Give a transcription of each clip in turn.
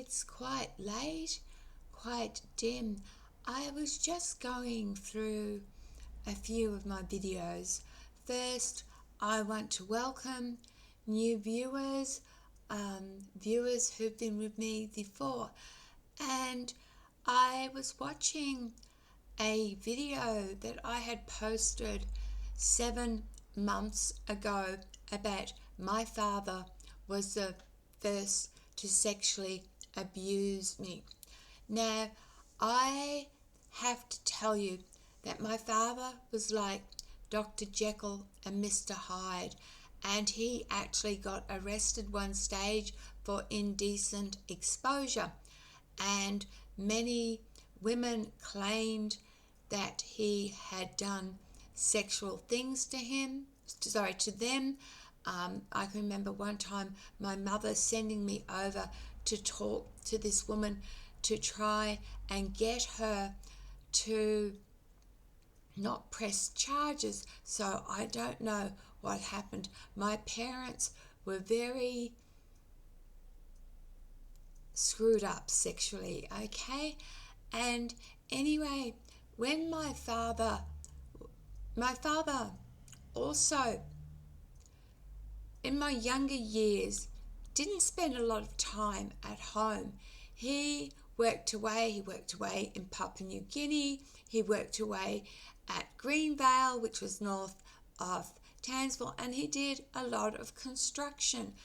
It's quite late, quite dim. I was just going through a few of my videos. First, I want to welcome new viewers, viewers who've been with me before. And I was watching a video that I had posted 7 months ago about my father was the first to sexually abuse me. Now, I have to tell you that my father was like Dr. Jekyll and Mr. Hyde, and he actually got arrested one stage for indecent exposure, and many women claimed that he had done sexual things to them. I can remember one time my mother sending me over to talk to this woman to try and get her to not press charges. So I don't know what happened. My parents were very screwed up sexually, okay? And anyway, when my father also, in my younger years, didn't spend a lot of time at home. He worked away in Papua New Guinea. He worked away at Greenvale, which was north of Townsville, and he did a lot of construction.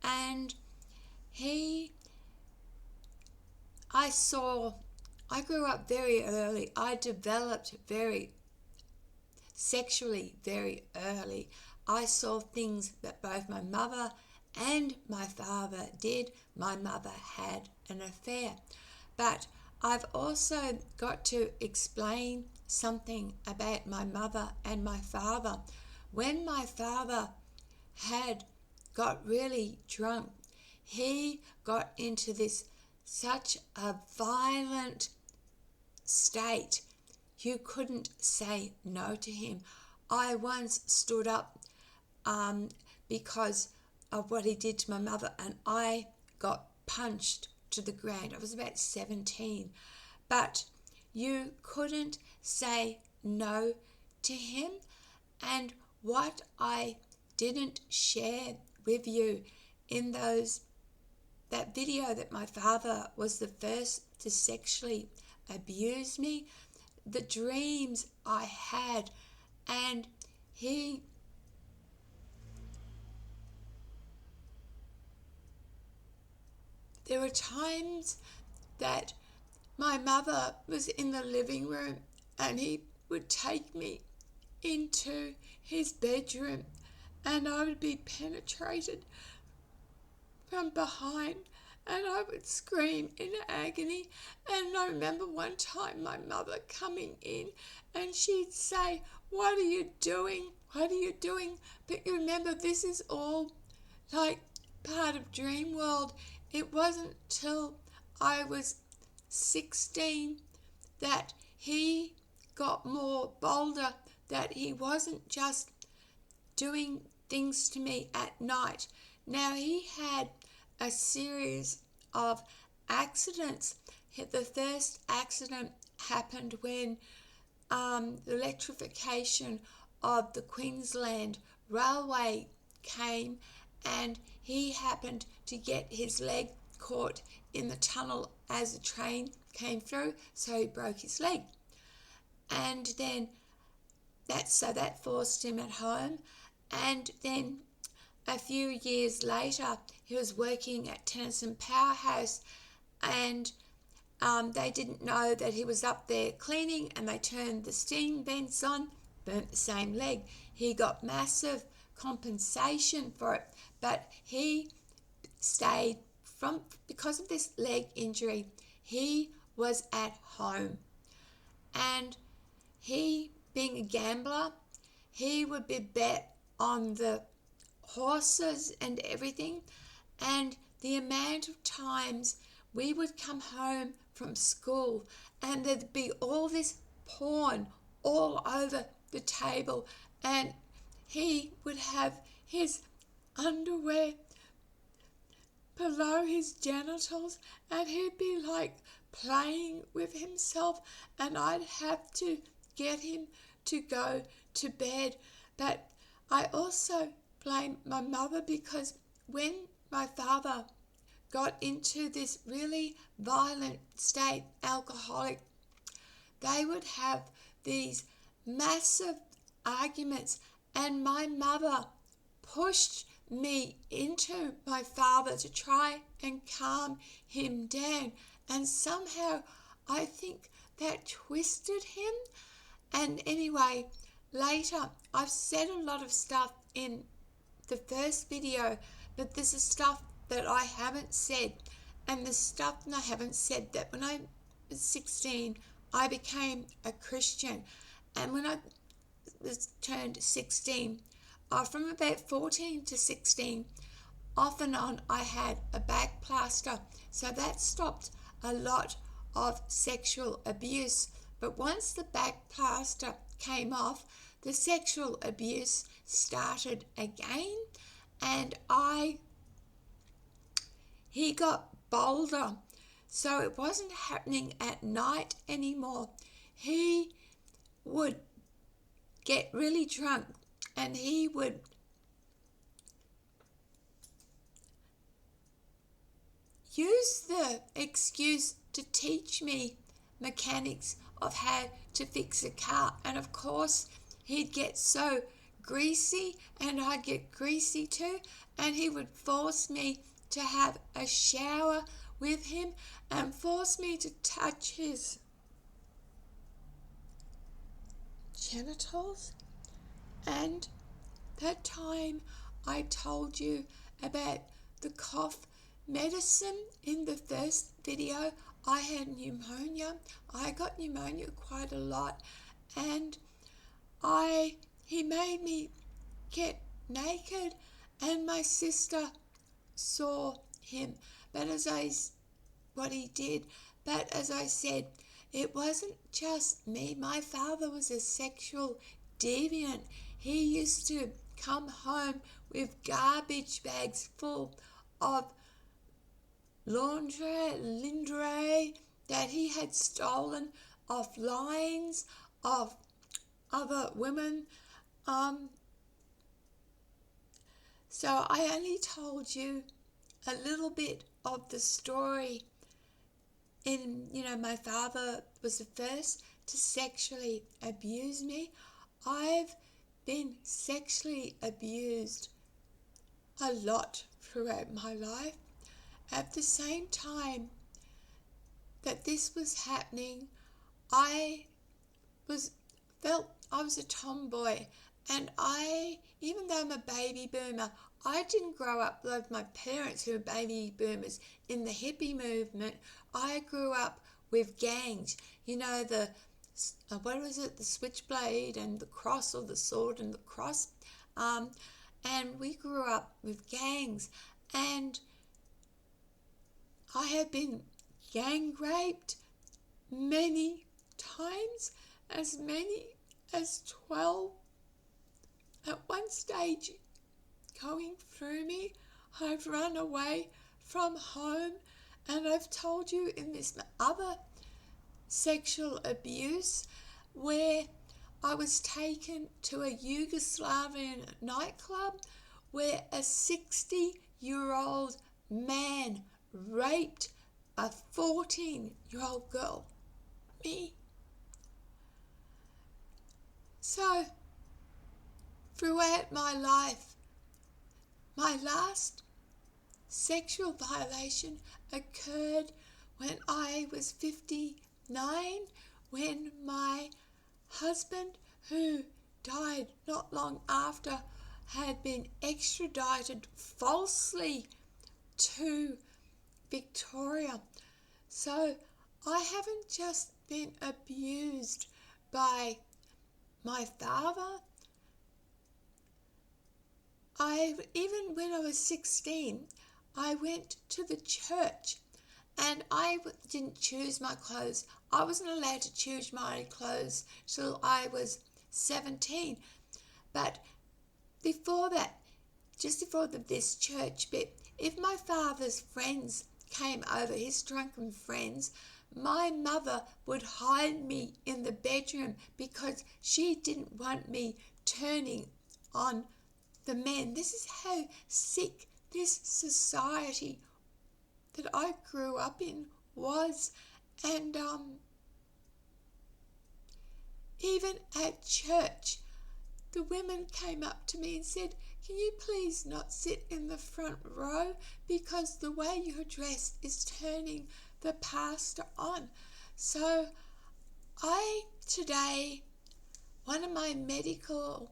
And I grew up very early. I developed very sexually very early. I saw things that both my mother and my father did. My mother had an affair. But I've also got to explain something about my mother and my father. When my father had got really drunk, he got into such a violent state. You couldn't say no to him. I once stood up because of what he did to my mother, and I got punched to the ground. I was about 17. But you couldn't say no to him. And what I didn't share with you in that video that my father was the first to sexually abuse me, the dreams I had, and there were times that my mother was in the living room and he would take me into his bedroom and I would be penetrated from behind and I would scream in agony. And I remember one time my mother coming in and she'd say, "What are you doing? What are you doing?" But you remember, this is all like part of dream world. It wasn't till I was 16 that he got more bolder, that he wasn't just doing things to me at night. Now, he had a series of accidents. The first accident happened when the electrification of the Queensland Railway came, and he happened to get his leg caught in the tunnel as the train came through, so he broke his leg. And then that forced him at home. And then a few years later, he was working at Tennyson Powerhouse, and they didn't know that he was up there cleaning, and they turned the steam vents on, burnt the same leg. He got massive compensation for it, but he stayed because of this leg injury. He was at home, and he, being a gambler, he would be bet on the horses and everything, and the amount of times we would come home from school and there'd be all this porn all over the table, and he would have his underwear below his genitals, and he'd be like playing with himself, and I'd have to get him to go to bed. But I also blame my mother, because when my father got into this really violent state, alcoholic, they would have these massive arguments, and my mother pushed me into my father to try and calm him down, and somehow I think that twisted him. And anyway, later I've said a lot of stuff in the first video, but there's a stuff that I haven't said, and the stuff that I haven't said, that when I was 16 I became a Christian, and when I was turned 16, from about 14 to 16, off and on I had a back plaster, so that stopped a lot of sexual abuse. But once the back plaster came off, the sexual abuse started again, and he got bolder, so it wasn't happening at night anymore. He would get really drunk, and he would use the excuse to teach me mechanics of how to fix a car. And of course he'd get so greasy, and I'd get greasy too, and he would force me to have a shower with him and force me to touch his genitals. And that time I told you about the cough medicine in the first video, I had pneumonia. I got pneumonia quite a lot, and he made me get naked, and my sister saw him. What he did. But as I said, it wasn't just me. My father was a sexual deviant. He used to come home with garbage bags full of lingerie that he had stolen off lines of other women. So I only told you a little bit of the story. My father was the first to sexually abuse me. I've been sexually abused a lot throughout my life. At the same time that this was happening, I felt I was a tomboy, and even though I'm a baby boomer, I didn't grow up like my parents who were baby boomers in the hippie movement. I grew up with gangs, the switchblade and the cross, or the sword and the cross, and we grew up with gangs, and I have been gang raped many times, as many as 12 at one stage going through me. I've run away from home, and I've told you in this other sexual abuse where I was taken to a Yugoslavian nightclub where a 60-year-old man raped a 14-year-old girl, me. So, throughout my life, my last sexual violation occurred when I was 59, when my husband, who died not long after, had been extradited falsely to Victoria. So I haven't just been abused by my father. Even when I was 16, I went to the church, and I didn't choose my clothes. I wasn't allowed to choose my clothes till I was 17. But before that, just before this church bit, if my father's friends came over, his drunken friends, my mother would hide me in the bedroom because she didn't want me turning on the men. This is how sick this society that I grew up in was. And even at church, the women came up to me and said, "Can you please not sit in the front row because the way you're dressed is turning the pastor on?" So today, one of my mental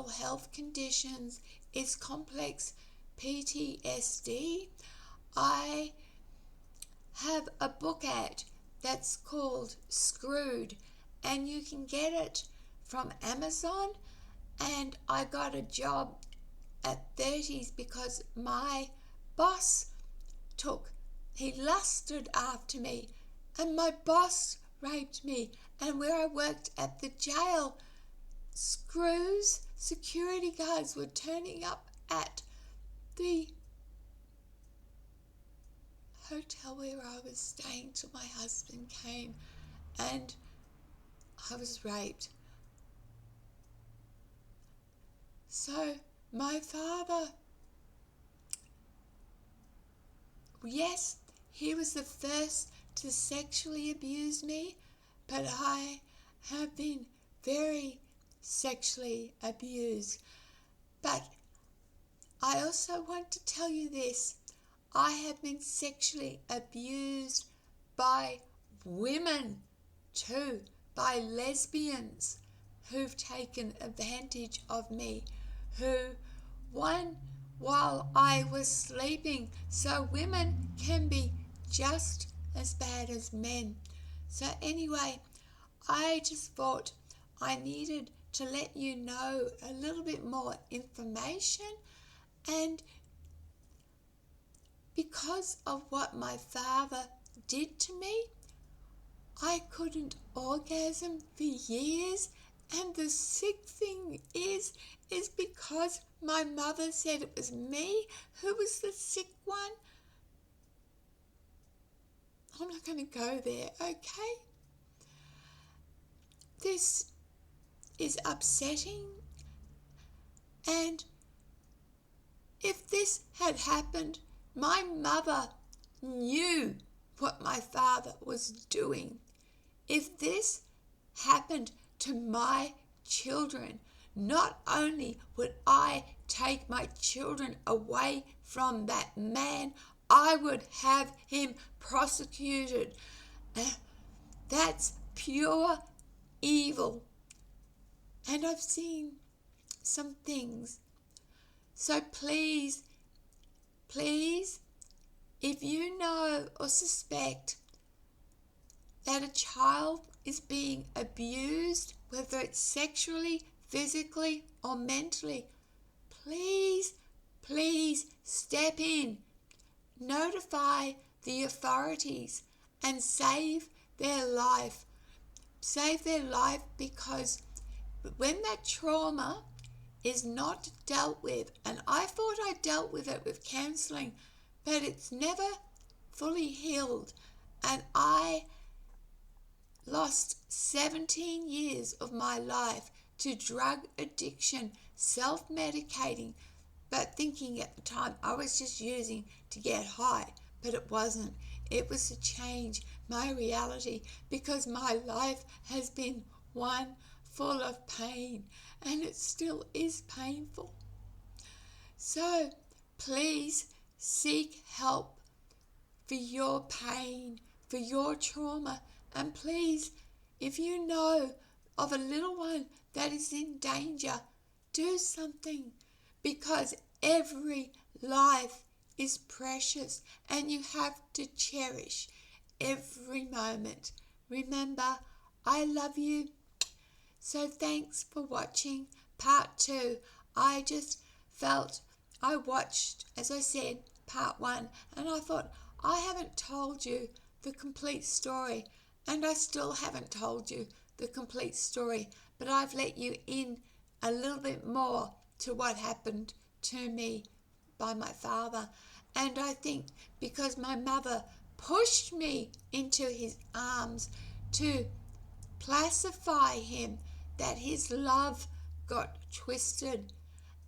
health conditions is complex PTSD. I have a book out that's called Screwed, and you can get it from Amazon. And I got a job at 30s because my boss he lusted after me, and my boss raped me. And where I worked at the jail, security guards were turning up at the hotel where I was staying till my husband came, and I was raped. So my father, yes, he was the first to sexually abuse me, but I have been very sexually abused. But I also want to tell you this. I have been sexually abused by women too, by lesbians who've taken advantage of me, while I was sleeping. So women can be just as bad as men. So anyway, I just thought I needed to let you know a little bit more information. And because of what my father did to me, I couldn't orgasm for years. And the sick thing is because my mother said it was me who was the sick one. I'm not going to go there, okay? This is upsetting. And if this had happened, my mother knew what my father was doing. If this happened to my children, not only would I take my children away from that man, I would have him prosecuted. That's pure evil. And I've seen some things. So please, if you know or suspect that a child is being abused, whether it's sexually, physically, or mentally, please step in, notify the authorities, and save their life. Save their life, because when that trauma is not dealt with, and I thought I dealt with it with counselling, but it's never fully healed, and I lost 17 years of my life to drug addiction, self-medicating, but thinking at the time I was just using to get high, but it wasn't. It was to change my reality, because my life has been one full of pain, and it still is painful. So please seek help for your pain, for your trauma. And please, if you know of a little one that is in danger, do something, because every life is precious and you have to cherish every moment. Remember, I love you. So thanks for watching part 2. I just felt I watched, as I said, part 1, and I thought, I haven't told you the complete story. And I still haven't told you the complete story, but I've let you in a little bit more to what happened to me by my father. And I think because my mother pushed me into his arms to pacify him, that his love got twisted.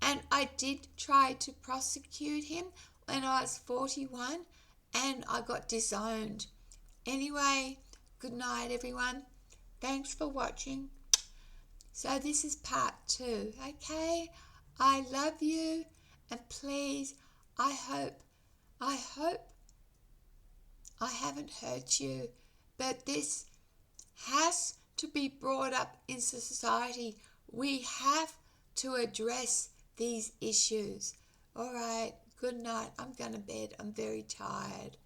And I did try to prosecute him when I was 41 and I got disowned. Anyway, good night everyone. Thanks for watching. So this is part 2, okay? I love you, and please, I hope I haven't hurt you, but this has to be brought up in society. We have to address these issues. All right, good night. I'm going to bed. I'm very tired.